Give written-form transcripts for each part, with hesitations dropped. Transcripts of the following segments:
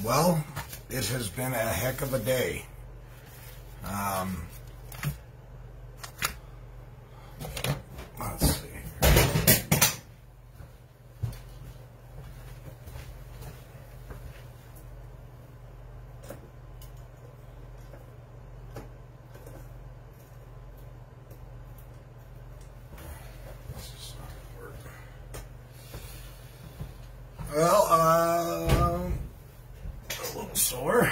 Well, it has been a heck of a day. Let's see. Well, a little sore.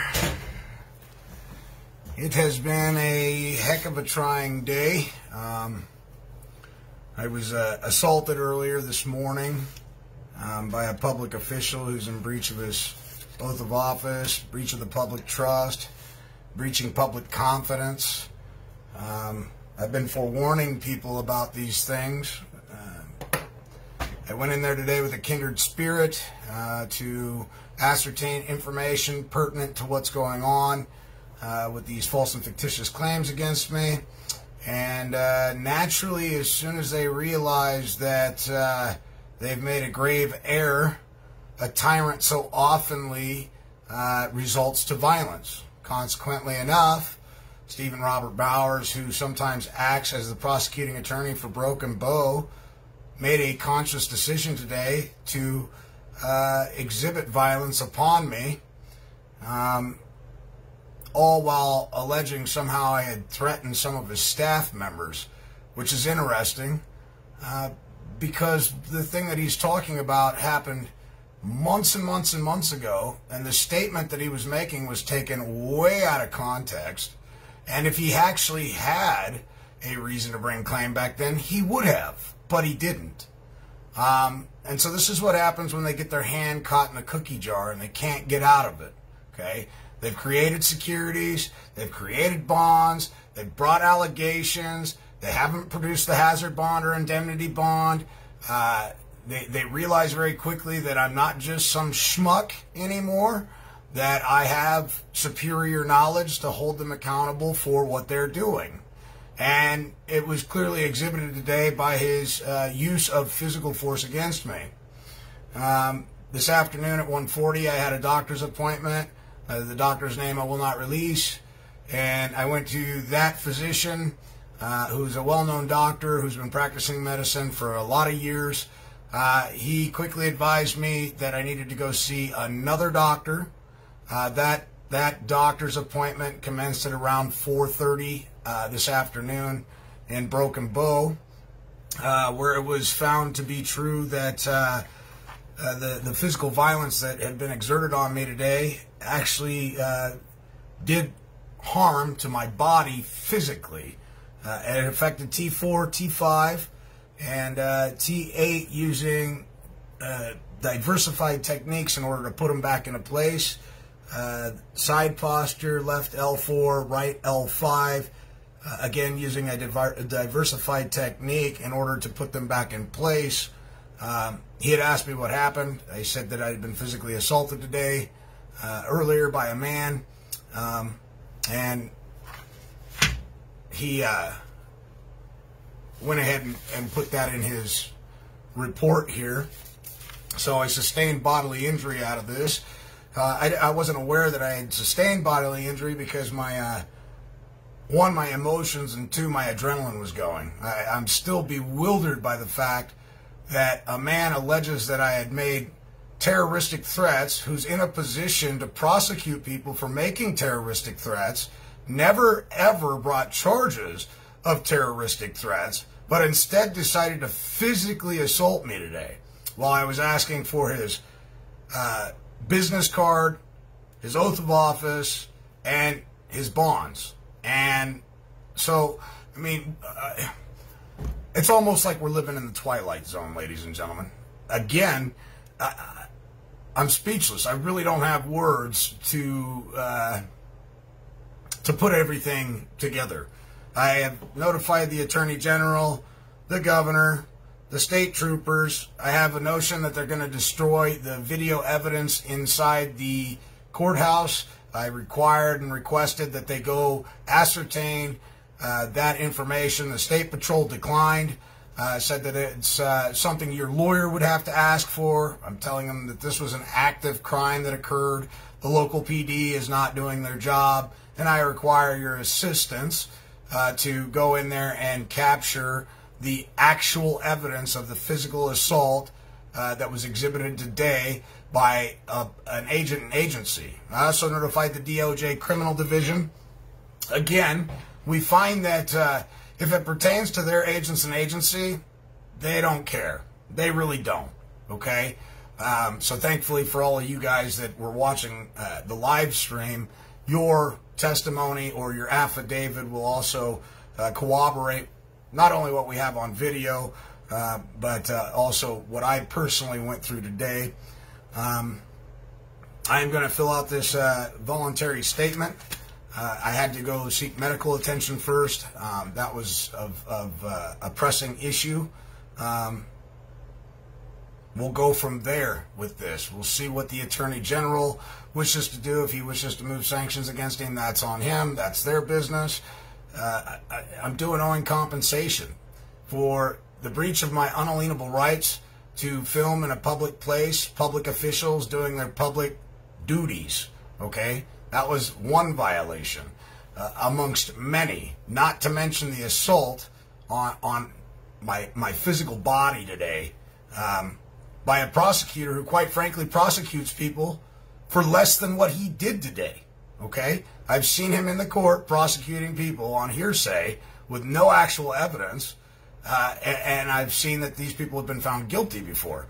It has been a heck of a trying day. I was assaulted earlier this morning by a public official who's in breach of his oath of office, breach of the public trust, breaching public confidence. I've been forewarning people about these things. I went in there today with a kindred spirit to ascertain information pertinent to what's going on with these false and fictitious claims against me. And naturally, as soon as they realize that they've made a grave error, a tyrant so oftenly results to violence. Consequently enough, Stephen Robert Bowers, who sometimes acts as the prosecuting attorney for Broken Bow, made a conscious decision today to exhibit violence upon me, all while alleging somehow I had threatened some of his staff members, which is interesting because the thing that he's talking about happened months and months and months ago, and the statement that he was making was taken way out of context. And if he actually had a reason to bring claim back then, he would have. But he didn't. And so this is what happens when they get their hand caught in a cookie jar and they can't get out of it. Okay? They've created securities, they've created bonds, they've brought allegations, they haven't produced the hazard bond or indemnity bond. They realize very quickly that I'm not just some schmuck anymore, that I have superior knowledge to hold them accountable for what they're doing. And it was clearly exhibited today by his use of physical force against me. This afternoon at 1:40, I had a doctor's appointment. The doctor's name I will not release. And I went to that physician, who's a well-known doctor who's been practicing medicine for a lot of years. He quickly advised me that I needed to go see another doctor. That doctor's appointment commenced at around 4:30 this afternoon in Broken Bow, where it was found to be true that the physical violence that had been exerted on me today actually did harm to my body physically. It affected T4, T5, and T8 using diversified techniques in order to put them back into place. Side posture, left L4, right L5, again using a diversified technique in order to put them back in place. He had asked me what happened. I said that I had been physically assaulted today, earlier by a man, and he went ahead and put that in his report here. So I sustained bodily injury out of this. I wasn't aware that I had sustained bodily injury because one, my emotions, and two, my adrenaline was going. I'm still bewildered by the fact that a man alleges that I had made terroristic threats, who's in a position to prosecute people for making terroristic threats, never ever brought charges of terroristic threats, but instead decided to physically assault me today while I was asking for his business card, his oath of office, and his bonds. And so, I mean, it's almost like we're living in the Twilight Zone, ladies and gentlemen. Again, I'm speechless. I really don't have words to put everything together. I have notified the Attorney General, the Governor, the state troopers. I have a notion that they're going to destroy the video evidence inside the courthouse. I required and requested that they go ascertain that information. The State Patrol declined. said that it's something your lawyer would have to ask for. I'm telling him that this was an active crime that occurred. The local PD is not doing their job, and I require your assistance to go in there and capture the actual evidence of the physical assault that was exhibited today by an agent and agency. I also notified the DOJ Criminal Division. Again, we find that if it pertains to their agents and agency, they don't care. They really don't, okay? So thankfully for all of you guys that were watching the live stream, your testimony or your affidavit will also corroborate not only what we have on video, but also what I personally went through today. I am going to fill out this voluntary statement. I had to go seek medical attention first. That was of a pressing issue. We'll go from there with this. We'll see what the Attorney General wishes to do. If he wishes to move sanctions against him, that's on him. That's their business. I'm doing owing compensation for the breach of my unalienable rights to film in a public place, public officials doing their public duties, okay? That was one violation amongst many, not to mention the assault on my physical body today by a prosecutor who, quite frankly, prosecutes people for less than what he did today, okay? I've seen him in the court prosecuting people on hearsay with no actual evidence, and I've seen that these people have been found guilty before.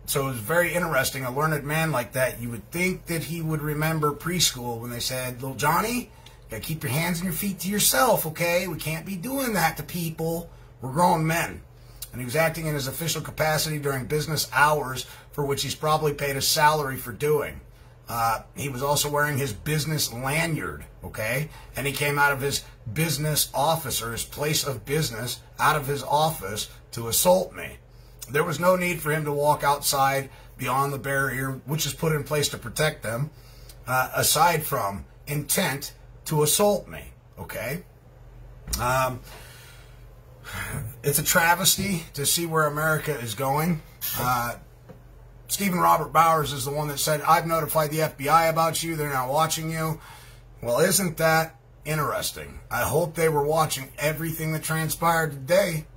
So it was very interesting. A learned man like that, you would think that he would remember preschool when they said, "Little Johnny, you gotta keep your hands and your feet to yourself, okay? We can't be doing that to people. We're grown men." And he was acting in his official capacity during business hours, for which he's probably paid a salary for doing. He was also wearing his business lanyard, okay? And he came out of his business office, or his place of business, out of his office to assault me. There was no need for him to walk outside beyond the barrier, which is put in place to protect them, aside from intent to assault me, okay? It's a travesty to see where America is going. Stephen Robert Bowers is the one that said, "I've notified the FBI about you. They're now watching you." Well, isn't that interesting? I hope they were watching everything that transpired today,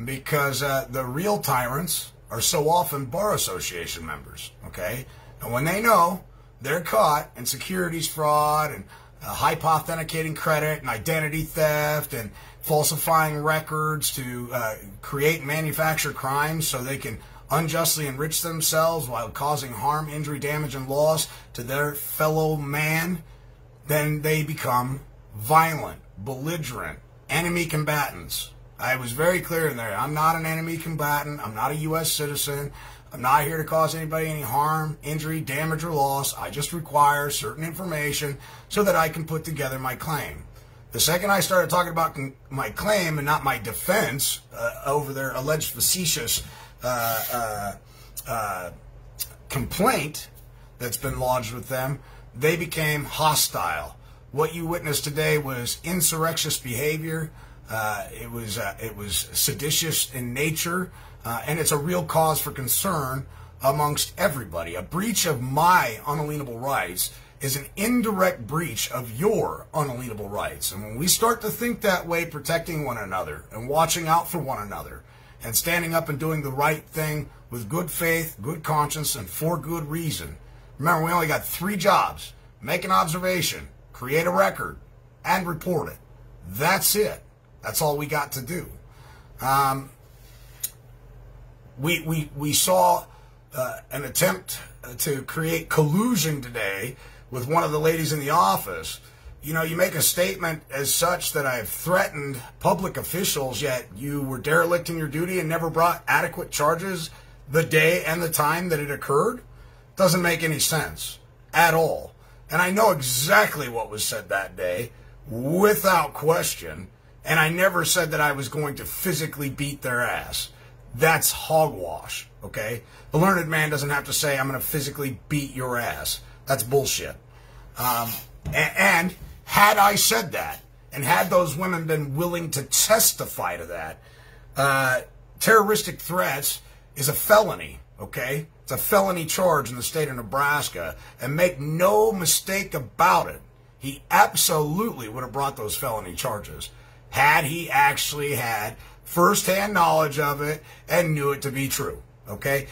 because the real tyrants are so often bar association members, okay? And when they know they're caught in securities fraud and hyper-authenticating credit and identity theft and falsifying records to create and manufacture crimes so they can unjustly enrich themselves while causing harm, injury, damage, and loss to their fellow man, then they become violent, belligerent, enemy combatants. I was very clear in there. I'm not an enemy combatant. I'm not a U.S. citizen. I'm not here to cause anybody any harm, injury, damage, or loss. I just require certain information so that I can put together my claim. The second I started talking about my claim and not my defense over their alleged facetious complaint that's been lodged with them, they became hostile. What you witnessed today was insurrectious behavior. It was seditious in nature, and it's a real cause for concern amongst everybody. A breach of my unalienable rights is an indirect breach of your unalienable rights. And when we start to think that way, protecting one another and watching out for one another and standing up and doing the right thing with good faith, good conscience, and for good reason. Remember, we only got 3 jobs: make an observation, create a record, and report it. That's it. That's all we got to do. We saw an attempt to create collusion today with one of the ladies in the office. You know, you make a statement as such that I've threatened public officials, yet you were derelict in your duty and never brought adequate charges the day and the time that it occurred. Doesn't make any sense at all. And I know exactly what was said that day, without question. And I never said that I was going to physically beat their ass. That's hogwash, okay? The learned man doesn't have to say, "I'm going to physically beat your ass." That's bullshit. And had I said that, and had those women been willing to testify to that, terroristic threats is a felony, okay? It's a felony charge in the state of Nebraska. And make no mistake about it, he absolutely would have brought those felony charges had he actually had firsthand knowledge of it and knew it to be true, okay?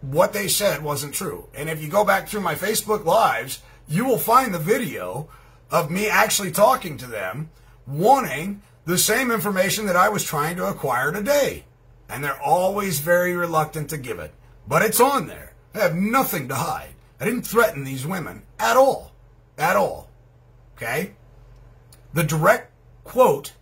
What they said wasn't true. And if you go back through my Facebook Lives, you will find the video of me actually talking to them, wanting the same information that I was trying to acquire today. And they're always very reluctant to give it. But it's on there. I have nothing to hide. I didn't threaten these women at all. At all. Okay? The direct quote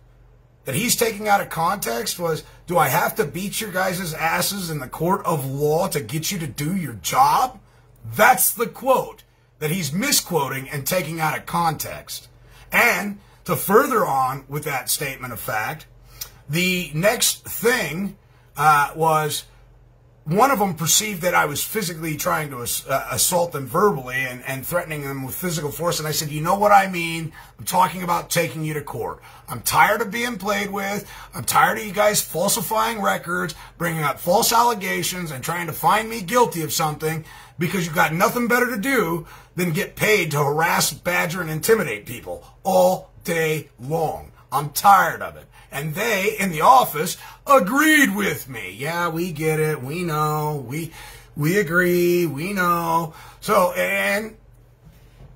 that he's taking out of context was, do I have to beat your guys' asses in the court of law to get you to do your job? That's the quote that he's misquoting and taking out of context. And to further on with that statement of fact, the next thing was one of them perceived that I was physically trying to assault them verbally and threatening them with physical force. And I said, you know what I mean? I'm talking about taking you to court. I'm tired of being played with. I'm tired of you guys falsifying records, bringing up false allegations, and trying to find me guilty of something because you've got nothing better to do than get paid to harass, badger, and intimidate people all day long. I'm tired of it. And they, in the office, agreed with me. Yeah, we get it. We know. We agree. We know. So, and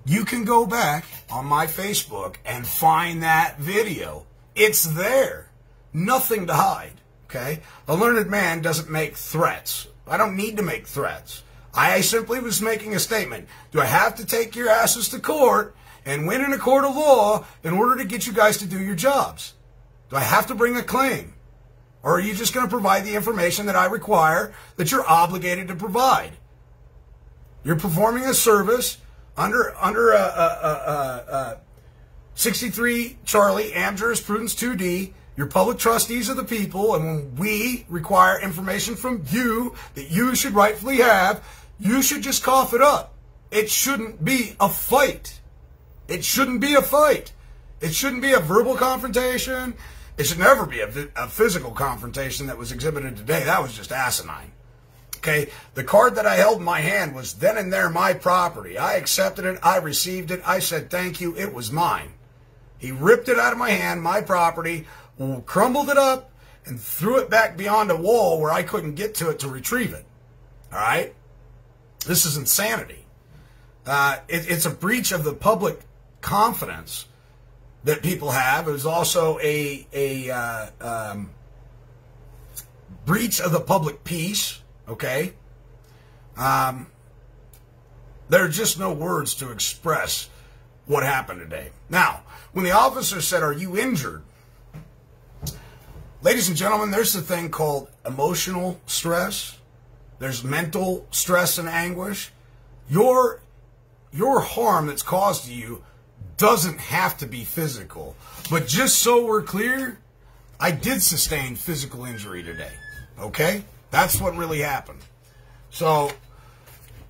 you can go back on my Facebook and find that video. It's there. Nothing to hide. Okay? A learned man doesn't make threats. I don't need to make threats. I simply was making a statement. Do I have to take your asses to court and win in a court of law in order to get you guys to do your jobs? Do I have to bring a claim? Or are you just going to provide the information that I require that you're obligated to provide? You're performing a service under 63 Charlie, Am Jurisprudence 2D. You're public trustees of the people, and when we require information from you that you should rightfully have, you should just cough it up. It shouldn't be a fight. It shouldn't be a fight. It shouldn't be a verbal confrontation. It should never be a physical confrontation that was exhibited today. That was just asinine. Okay, the card that I held in my hand was then and there my property. I accepted it. I received it. I said thank you. It was mine. He ripped it out of my hand, my property, crumbled it up, and threw it back beyond a wall where I couldn't get to it to retrieve it. All right? This is insanity. It's a breach of the public confidence that people have. It was also a breach of the public peace, okay? There are just no words to express what happened today. Now, when the officer said, are you injured? Ladies and gentlemen, there's a thing called emotional stress. There's mental stress and anguish. Your harm that's caused to you doesn't have to be physical. But just so we're clear, I did sustain physical injury today. Okay? That's what really happened. So,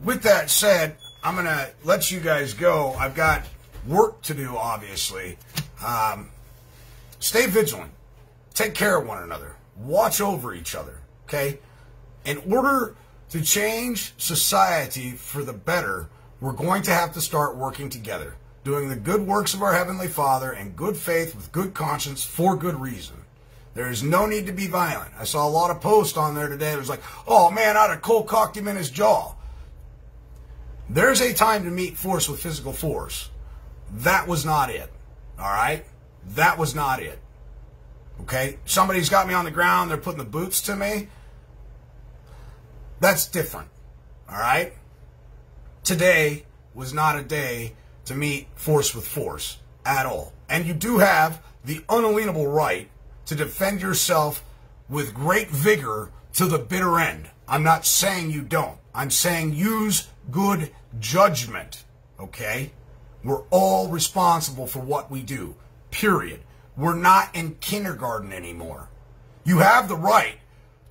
with that said, I'm going to let you guys go. I've got work to do, obviously. Stay vigilant. Take care of one another. Watch over each other. Okay? In order to change society for the better, we're going to have to start working together, doing the good works of our Heavenly Father in good faith with good conscience for good reason. There is no need to be violent. I saw a lot of posts on there today. It was like, oh man, I'd have cold cocked him in his jaw. There's a time to meet force with physical force. That was not it. All right? That was not it. Okay? Somebody's got me on the ground. They're putting the boots to me. That's different. All right? Today was not a day to meet force with force at all. And you do have the unalienable right to defend yourself with great vigor to the bitter end. I'm not saying you don't. I'm saying use good judgment, okay? We're all responsible for what we do, period. We're not in kindergarten anymore. You have the right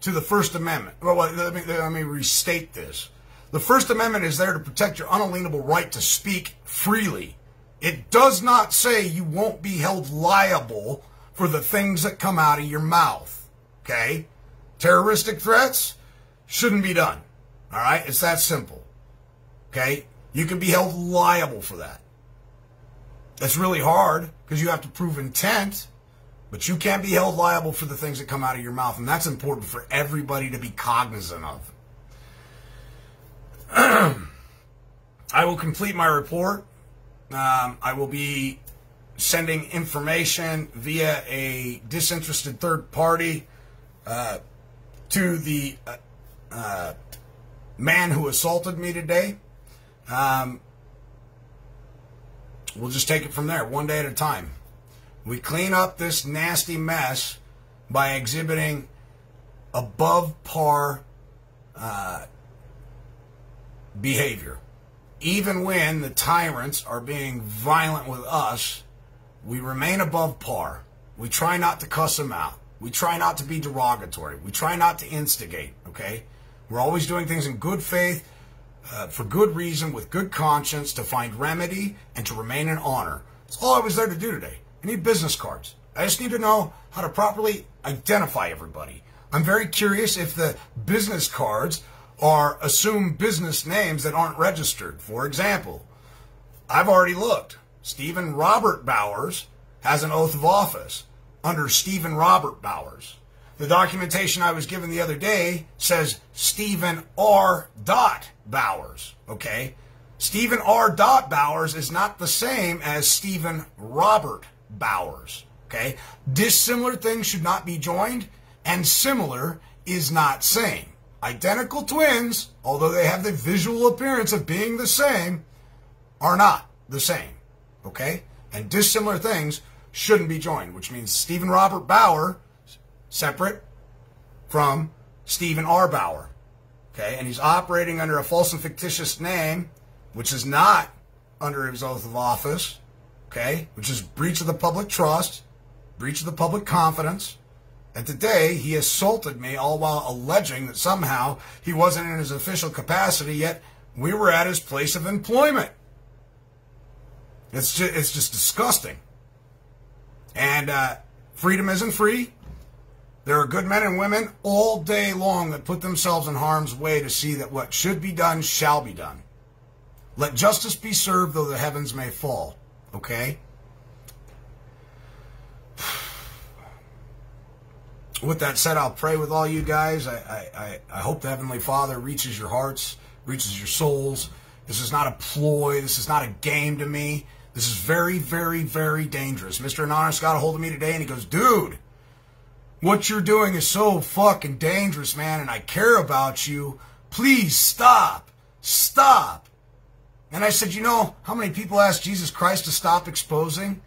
to the First Amendment. Well, let me restate this. The First Amendment is there to protect your unalienable right to speak freely. It does not say you won't be held liable for the things that come out of your mouth. okay? Terroristic threats shouldn't be done, all right? It's that simple, okay? You can be held liable for that. That's really hard because you have to prove intent, but you can't be held liable for the things that come out of your mouth, and that's important for everybody to be cognizant of. I will complete my report. I will be sending information via a disinterested third party to the man who assaulted me today. We'll just take it from there, one day at a time. We clean up this nasty mess by exhibiting above par behavior. Even when the tyrants are being violent with us, we remain above par. We try not to cuss them out. We try not to be derogatory. We try not to instigate, okay? We're always doing things in good faith, for good reason, with good conscience, to find remedy and to remain in honor. That's all I was there to do today. I need business cards. I just need to know how to properly identify everybody. I'm very curious if the business cards are assumed business names that aren't registered. For example, I've already looked. Stephen Robert Bowers has an oath of office under Stephen Robert Bowers. The documentation I was given the other day says Stephen R. Bowers, okay? Stephen R. Bowers is not the same as Stephen Robert Bowers, okay? Dissimilar things should not be joined, and similar is not same. Identical twins, although they have the visual appearance of being the same, are not the same, okay? And dissimilar things shouldn't be joined, which means Stephen Robert Bauer, separate from Stephen R. Bauer, okay? And he's operating under a false and fictitious name, which is not under his oath of office, okay? Which is breach of the public trust, breach of the public confidence. And today, he assaulted me, all while alleging that somehow he wasn't in his official capacity, yet we were at his place of employment. It's just disgusting. And freedom isn't free. There are good men and women all day long that put themselves in harm's way to see that what should be done shall be done. Let justice be served, though the heavens may fall. Okay? With that said, I'll pray with all you guys. I hope the Heavenly Father reaches your hearts, reaches your souls. This is not a ploy. This is not a game to me. This is very, very, very dangerous. Mr. Anonymous got a hold of me today, and he goes, dude, what you're doing is so fucking dangerous, man, and I care about you. Please stop. Stop. And I said, you know how many people asked Jesus Christ to stop exposing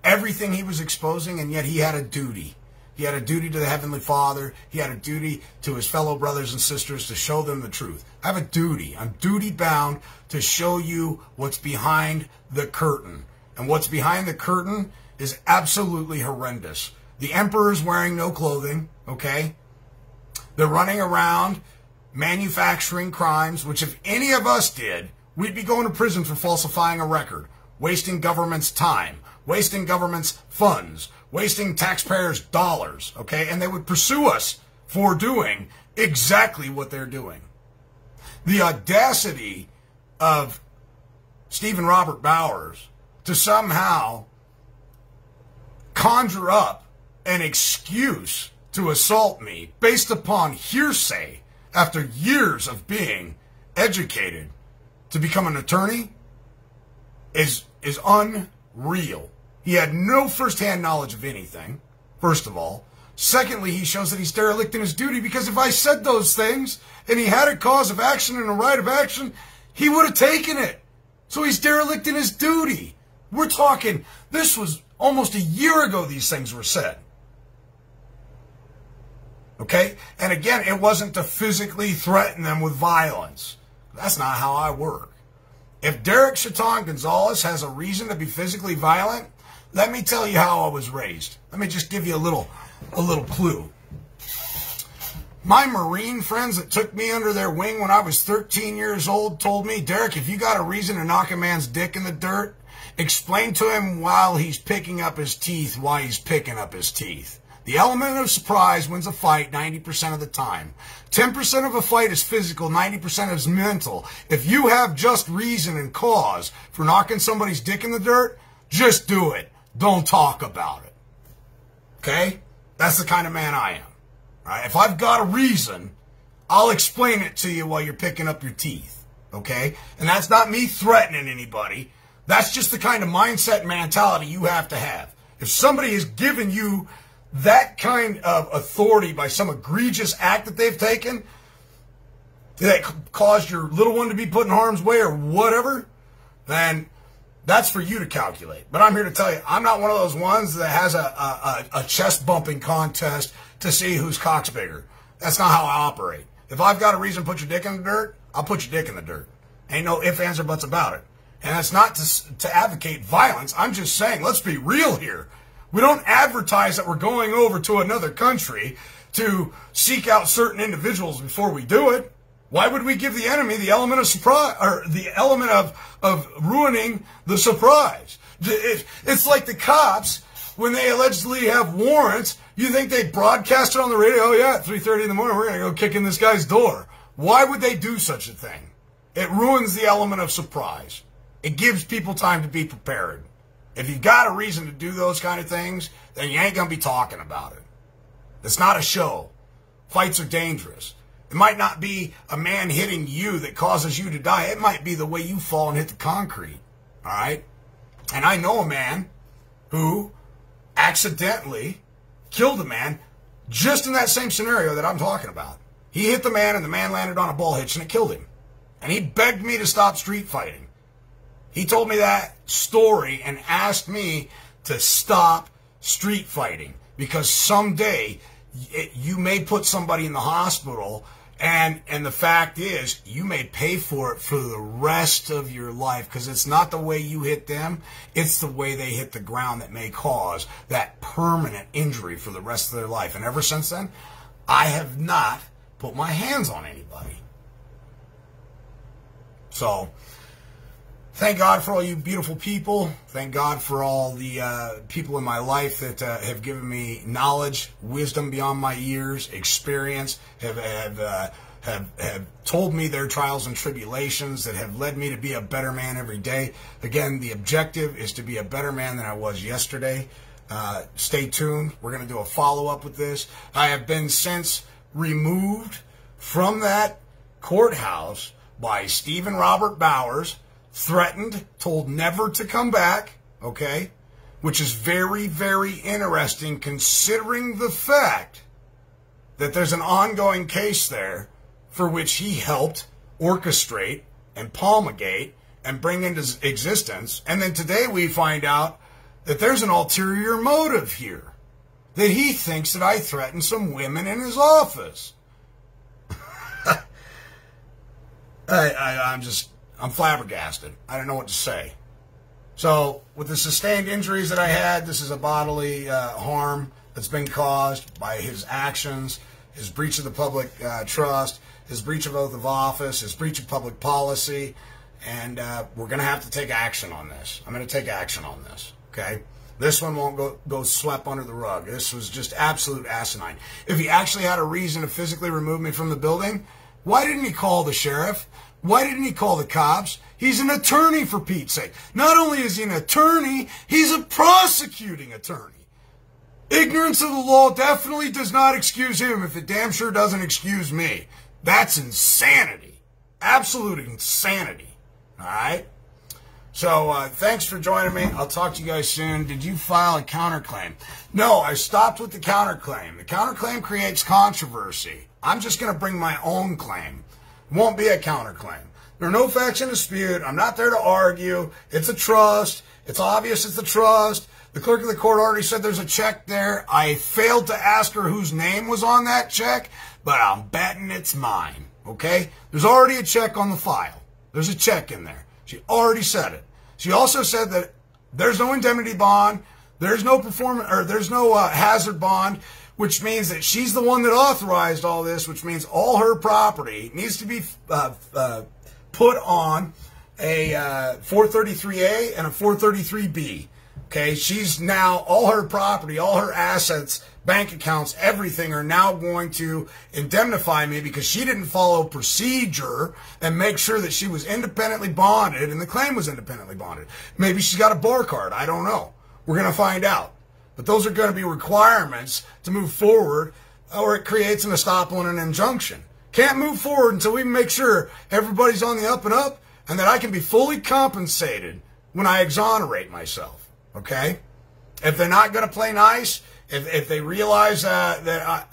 everything he was exposing, and yet he had a duty. He had a duty to the Heavenly Father. He had a duty to his fellow brothers and sisters to show them the truth. I have a duty. I'm duty-bound to show you what's behind the curtain. And what's behind the curtain is absolutely horrendous. The emperor's wearing no clothing, okay? They're running around manufacturing crimes, which if any of us did, we'd be going to prison for falsifying a record, wasting government's time, wasting government's funds, wasting taxpayers' dollars, okay? And they would pursue us for doing exactly what they're doing. The audacity of Stephen Robert Bowers to somehow conjure up an excuse to assault me based upon hearsay after years of being educated to become an attorney is unreal. He had no first-hand knowledge of anything, first of all. Secondly, he shows that he's derelict in his duty, because if I said those things and he had a cause of action and a right of action, he would have taken it. So he's derelict in his duty. We're talking, this was almost a year ago these things were said. Okay? And again, it wasn't to physically threaten them with violence. That's not how I work. If Derek Chaton Gonzalez has a reason to be physically violent, let me tell you how I was raised. Let me just give you a little clue. My Marine friends that took me under their wing when I was 13 years old told me, Derek, if you got a reason to knock a man's dick in the dirt, explain to him while he's picking up his teeth why he's picking up his teeth. The element of surprise wins a fight 90% of the time. 10% of a fight is physical, 90% is mental. If you have just reason and cause for knocking somebody's dick in the dirt, just do it. Don't talk about it. Okay? That's the kind of man I am. All right? If I've got a reason, I'll explain it to you while you're picking up your teeth. Okay? And that's not me threatening anybody. That's just the kind of mindset and mentality you have to have. If somebody has given you that kind of authority by some egregious act that they've taken that caused your little one to be put in harm's way or whatever, then that's for you to calculate. But I'm here to tell you, I'm not one of those ones that has a chest-bumping contest to see whose cock's bigger. That's not how I operate. If I've got a reason to put your dick in the dirt, I'll put your dick in the dirt. Ain't no ifs, ands, or buts about it. And that's not to advocate violence. I'm just saying, let's be real here. We don't advertise that we're going over to another country to seek out certain individuals before we do it. Why would we give the enemy the element of surprise, or the element of ruining the surprise? It's like the cops, when they allegedly have warrants, you think they broadcast it on the radio? Oh yeah, at 3:30 in the morning, we're going to go kick in this guy's door. Why would they do such a thing? It ruins the element of surprise. It gives people time to be prepared. If you've got a reason to do those kind of things, then you ain't going to be talking about it. It's not a show. Fights are dangerous. It might not be a man hitting you that causes you to die. It might be the way you fall and hit the concrete. All right? And I know a man who accidentally killed a man just in that same scenario that I'm talking about. He hit the man and the man landed on a ball hitch and it killed him. And he begged me to stop street fighting. He told me that story and asked me to stop street fighting because someday you may put somebody in the hospital, and the fact is you may pay for it for the rest of your life because it's not the way you hit them, it's the way they hit the ground that may cause that permanent injury for the rest of their life. And ever since then, I have not put my hands on anybody. So thank God for all you beautiful people. Thank God for all the people in my life that have given me knowledge, wisdom beyond my years, experience, have told me their trials and tribulations that have led me to be a better man every day. Again, the objective is to be a better man than I was yesterday. Stay tuned. We're going to do a follow-up with this. I have been since removed from that courthouse by Stephen Robert Bowers, threatened, told never to come back, okay? Which is very, very interesting considering the fact that there's an ongoing case there for which he helped orchestrate and promulgate and bring into existence. And then today we find out that there's an ulterior motive here, that he thinks that I threatened some women in his office. I'm flabbergasted. I don't know what to say. So, with the sustained injuries that I had, this is a bodily harm that's been caused by his actions, his breach of the public trust, his breach of oath of office, his breach of public policy, and we're going to have to take action on this. I'm going to take action on this, okay? This one won't go swept under the rug. This was just absolute asinine. If he actually had a reason to physically remove me from the building, why didn't he call the sheriff? Why didn't he call the cops? He's an attorney, for Pete's sake. Not only is he an attorney, he's a prosecuting attorney. Ignorance of the law definitely does not excuse him if it damn sure doesn't excuse me. That's insanity. Absolute insanity. All right? So, thanks for joining me. I'll talk to you guys soon. Did you file a counterclaim? No, I stopped with the counterclaim. The counterclaim creates controversy. I'm just going to bring my own claim. It won't be a counterclaim. There are no facts in dispute. I'm not there to argue. It's a trust. It's obvious it's a trust. The clerk of the court already said there's a check there. I failed to ask her whose name was on that check, but I'm betting it's mine, okay? There's already a check on the file. There's a check in there. She already said it. She also said that there's no indemnity bond, there's no hazard bond, which means that she's the one that authorized all this, which means all her property needs to be put on a 433A and a 433B. Okay, she's now, all her property, all her assets bank accounts, everything are now going to indemnify me because she didn't follow procedure and make sure that she was independently bonded and the claim was independently bonded. Maybe she's got a bar card. I don't know. We're going to find out. But those are going to be requirements to move forward, or it creates an estoppel and an injunction. Can't move forward until we make sure everybody's on the up and up and that I can be fully compensated when I exonerate myself. Okay? If they're not going to play nice, if they realize that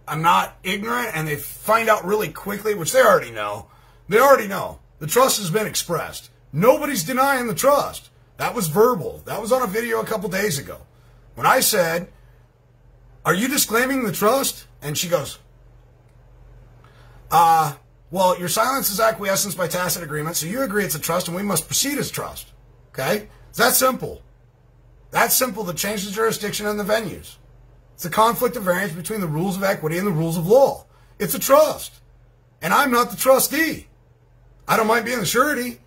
I'm not ignorant and they find out really quickly, which they already know, the trust has been expressed. Nobody's denying the trust. That was verbal. That was on a video a couple days ago. When I said, "Are you disclaiming the trust?" And she goes, well, your silence is acquiescence by tacit agreement, so you agree it's a trust and we must proceed as trust. Okay? It's that simple. That's simple to change the jurisdiction and the venues. It's a conflict of variance between the rules of equity and the rules of law. It's a trust. And I'm not the trustee. I don't mind being the surety,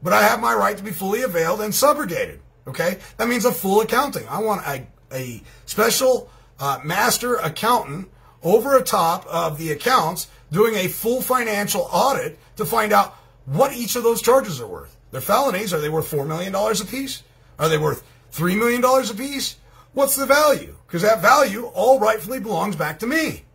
but I have my right to be fully availed and subrogated. Okay? That means a full accounting. I want a special master accountant over a top of the accounts doing a full financial audit to find out what each of those charges are worth. They're felonies. Are they worth $4 million apiece? Are they worth $3 million apiece? What's the value? Because that value all rightfully belongs back to me.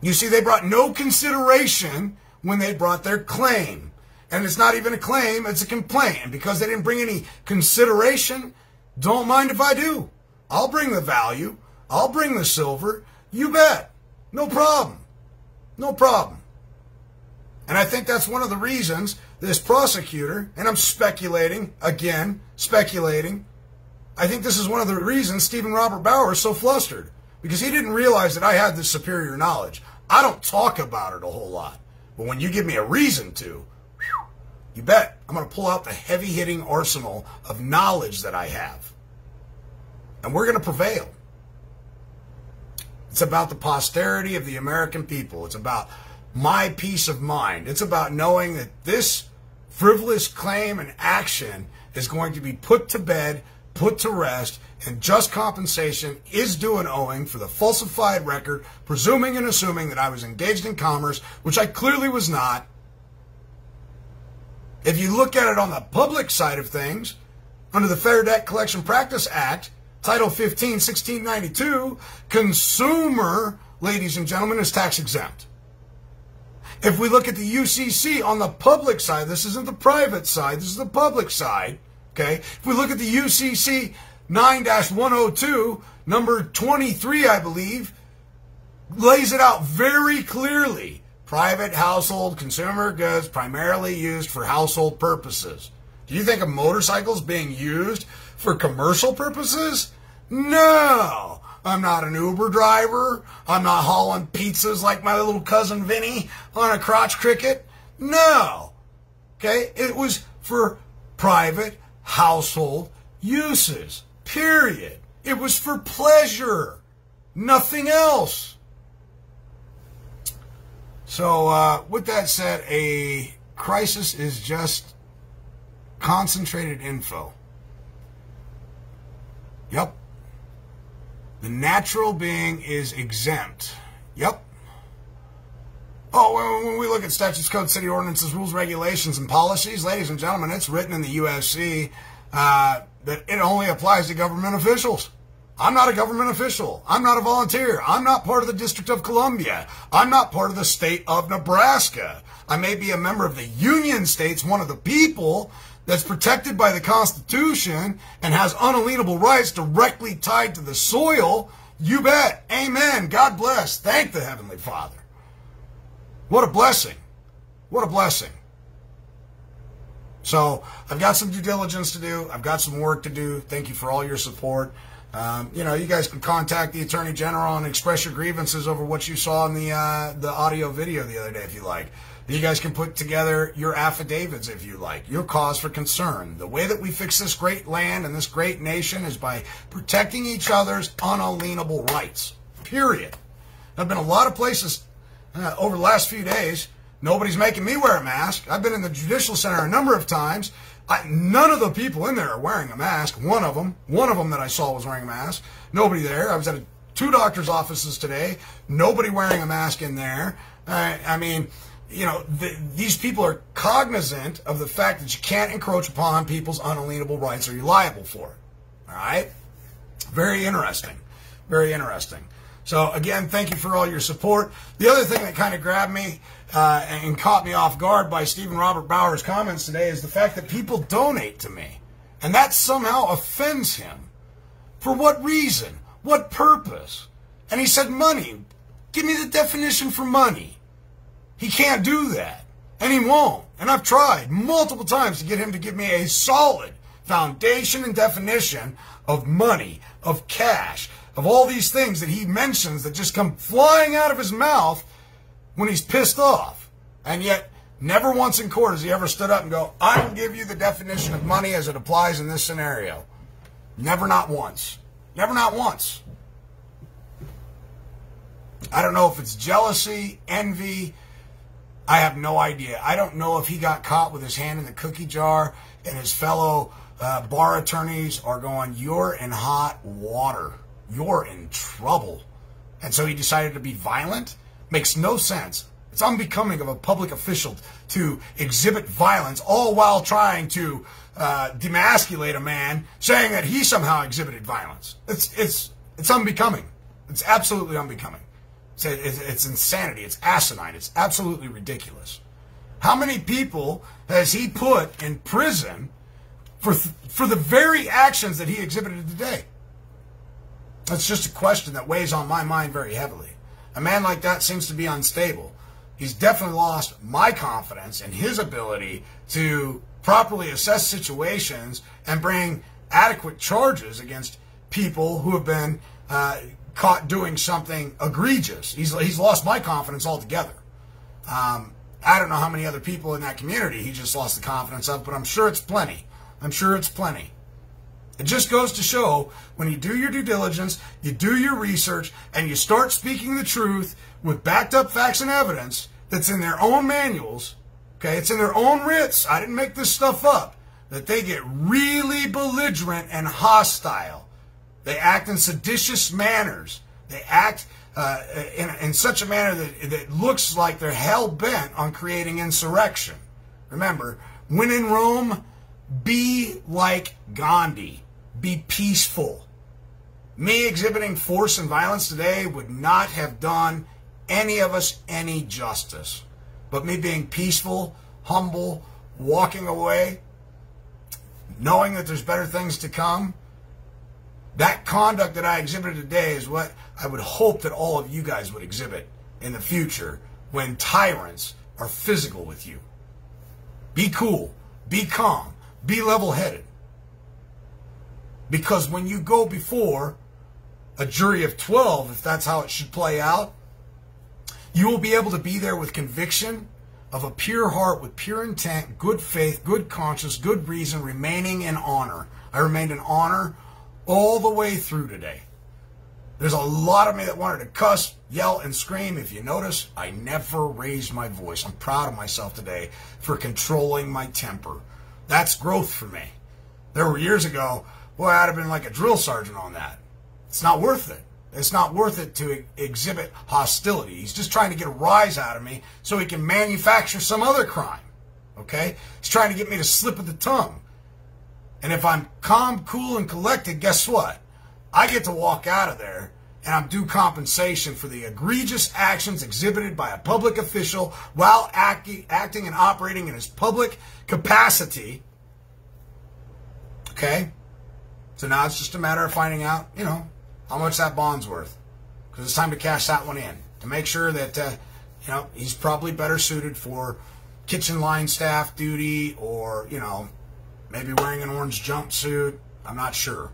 You see, they brought no consideration when they brought their claim. And it's not even a claim, it's a complaint. And because they didn't bring any consideration, don't mind if I do. I'll bring the value. I'll bring the silver. You bet. No problem. No problem. And I think that's one of the reasons this prosecutor, and I'm speculating, again, speculating, I think this is one of the reasons Stephen Robert Bauer is so flustered. Because he didn't realize that I had this superior knowledge. I don't talk about it a whole lot. But when you give me a reason to, you bet I'm going to pull out the heavy-hitting arsenal of knowledge that I have. And we're going to prevail. It's about the posterity of the American people. It's about my peace of mind. It's about knowing that this frivolous claim and action is going to be put to bed, put to rest, and just compensation is due and owing for the falsified record, presuming and assuming that I was engaged in commerce, which I clearly was not. If you look at it on the public side of things, under the Fair Debt Collection Practice Act, Title 15, 1692, consumer, ladies and gentlemen, is tax exempt. If we look at the UCC on the public side, this isn't the private side, this is the public side, okay? If we look at the UCC 9-102, number 23, I believe, lays it out very clearly. Private household consumer goods primarily used for household purposes. Do you think a motorcycle is being used for commercial purposes? No. I'm not an Uber driver. I'm not hauling pizzas like my little cousin Vinny on a crotch cricket. No. Okay? It was for private household uses. Period. It was for pleasure. Nothing else. So, with that said, a crisis is just concentrated info. Yep. The natural being is exempt. Yep. Oh, when we look at statutes, codes, city ordinances, rules, regulations, and policies, ladies and gentlemen, it's written in the UFC that it only applies to government officials. I'm not a government official. I'm not a volunteer. I'm not part of the District of Columbia. I'm not part of the state of Nebraska. I may be a member of the Union States, one of the people that's protected by the Constitution and has unalienable rights directly tied to the soil. You bet. Amen. God bless. Thank the Heavenly Father. What a blessing. What a blessing. So I've got some due diligence to do. I've got some work to do. Thank you for all your support. You know, you guys can contact the Attorney General and express your grievances over what you saw in the audio video the other day if you like. You guys can put together your affidavits if you like, your cause for concern. The way that we fix this great land and this great nation is by protecting each other's unalienable rights, period. There have been a lot of places over the last few days, nobody's making me wear a mask. I've been in the Judicial Center a number of times. None of the people in there are wearing a mask. One of them that I saw was wearing a mask. Nobody there. I was at 2 doctors' offices today. Nobody wearing a mask in there. I mean, you know, these people are cognizant of the fact that you can't encroach upon people's unalienable rights or you're liable for it. All right? Very interesting. Very interesting. So, again, thank you for all your support. The other thing that kind of grabbed me and caught me off guard by Stephen Robert Bauer's comments today is the fact that people donate to me. And that somehow offends him. For what reason? What purpose? And he said money. Give me the definition for money. He can't do that. And he won't. And I've tried multiple times to get him to give me a solid foundation and definition of money, of cash, of all these things that he mentions that just come flying out of his mouth when he's pissed off. And yet, never once in court has he ever stood up and go, I will give you the definition of money as it applies in this scenario. Never, not once. Never, not once. I don't know if it's jealousy, envy. I have no idea. I don't know if he got caught with his hand in the cookie jar and his fellow bar attorneys are going, you're in hot water. You're in trouble. And so he decided to be violent? Makes no sense. It's unbecoming of a public official to exhibit violence all while trying to demasculate a man saying that he somehow exhibited violence. It's unbecoming. It's absolutely unbecoming. It's insanity. It's asinine. It's absolutely ridiculous. How many people has he put in prison for the very actions that he exhibited today? That's just a question that weighs on my mind very heavily. A man like that seems to be unstable. He's definitely lost my confidence in his ability to properly assess situations and bring adequate charges against people who have been caught doing something egregious. He's lost my confidence altogether. I don't know how many other people in that community he just lost the confidence of, but I'm sure it's plenty. I'm sure it's plenty. It just goes to show when you do your due diligence, you do your research, and you start speaking the truth with backed up facts and evidence that's in their own manuals, okay, it's in their own writs, I didn't make this stuff up, that they get really belligerent and hostile. They act in seditious manners. They act in such a manner that looks like they're hell-bent on creating insurrection. Remember, when in Rome, be like Gandhi. Be peaceful. Me exhibiting force and violence today would not have done any of us any justice. But me being peaceful, humble, walking away, knowing that there's better things to come, that conduct that I exhibited today is what I would hope that all of you guys would exhibit in the future when tyrants are physical with you. Be cool. Be calm. Be level-headed. Because when you go before a jury of 12, if that's how it should play out, you will be able to be there with conviction of a pure heart, with pure intent, good faith, good conscience, good reason, remaining in honor. I remained in honor all the way through today. There's a lot of me that wanted to cuss, yell, and scream. If you notice, I never raised my voice. I'm proud of myself today for controlling my temper. That's growth for me. There were years ago, boy, I'd have been like a drill sergeant on that. It's not worth it. It's not worth it to exhibit hostility. He's just trying to get a rise out of me so he can manufacture some other crime. Okay? He's trying to get me to slip of the tongue. And if I'm calm, cool, and collected, guess what? I get to walk out of there and I'm due compensation for the egregious actions exhibited by a public official while acting and operating in his public capacity. Okay? So now it's just a matter of finding out, you know, how much that bond's worth. Because it's time to cash that one in. To make sure that, you know, he's probably better suited for kitchen line staff duty or, you know, maybe wearing an orange jumpsuit. I'm not sure.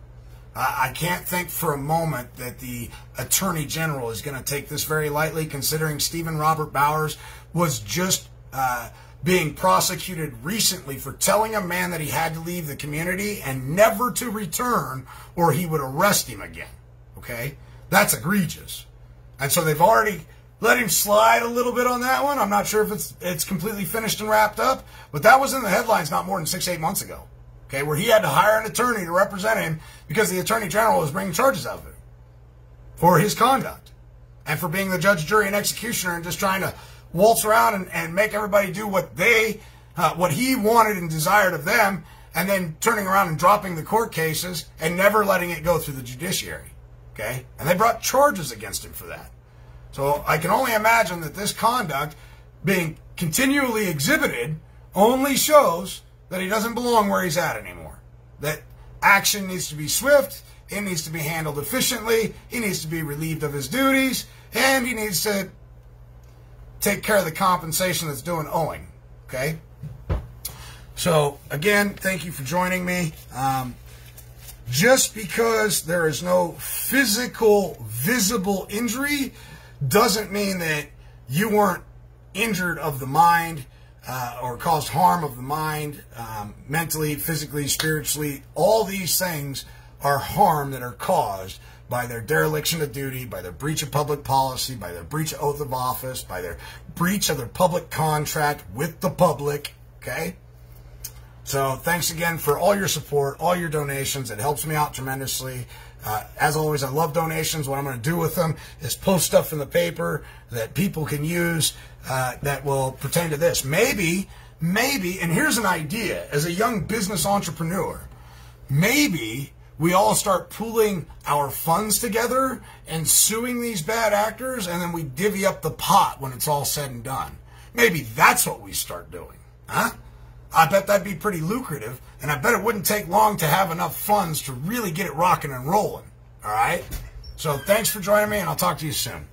I can't think for a moment that the Attorney General is going to take this very lightly, considering Stephen Robert Bowers was just being prosecuted recently for telling a man that he had to leave the community and never to return or he would arrest him again. Okay? That's egregious. And so they've already let him slide a little bit on that one. I'm not sure if it's completely finished and wrapped up, but that was in the headlines not more than 6-8 months ago. okay, where he had to hire an attorney to represent him because the Attorney General was bringing charges of him for his conduct and for being the judge, jury, and executioner and just trying to waltz around and make everybody do what he wanted and desired of them, and then turning around and dropping the court cases and never letting it go through the judiciary. Okay? And they brought charges against him for that. So I can only imagine that this conduct being continually exhibited only shows that he doesn't belong where he's at anymore. That action needs to be swift, it needs to be handled efficiently, he needs to be relieved of his duties, and he needs to take care of the compensation that's due and owing. Okay? So, again, thank you for joining me. Just because there is no physical, visible injury doesn't mean that you weren't injured of the mind or caused harm of the mind, mentally, physically, spiritually. All these things are harm that are caused by their dereliction of duty, by their breach of public policy, by their breach of oath of office, by their breach of their public contract with the public. Okay? So thanks again for all your support, all your donations. It helps me out tremendously. As always, I love donations. What I'm going to do with them is post stuff in the paper that people can use that will pertain to this. Maybe, and here's an idea, as a young business entrepreneur, maybe we all start pooling our funds together and suing these bad actors, and then we divvy up the pot when it's all said and done. Maybe that's what we start doing. Huh? I bet that'd be pretty lucrative, and I bet it wouldn't take long to have enough funds to really get it rocking and rolling. All right? So thanks for joining me, and I'll talk to you soon.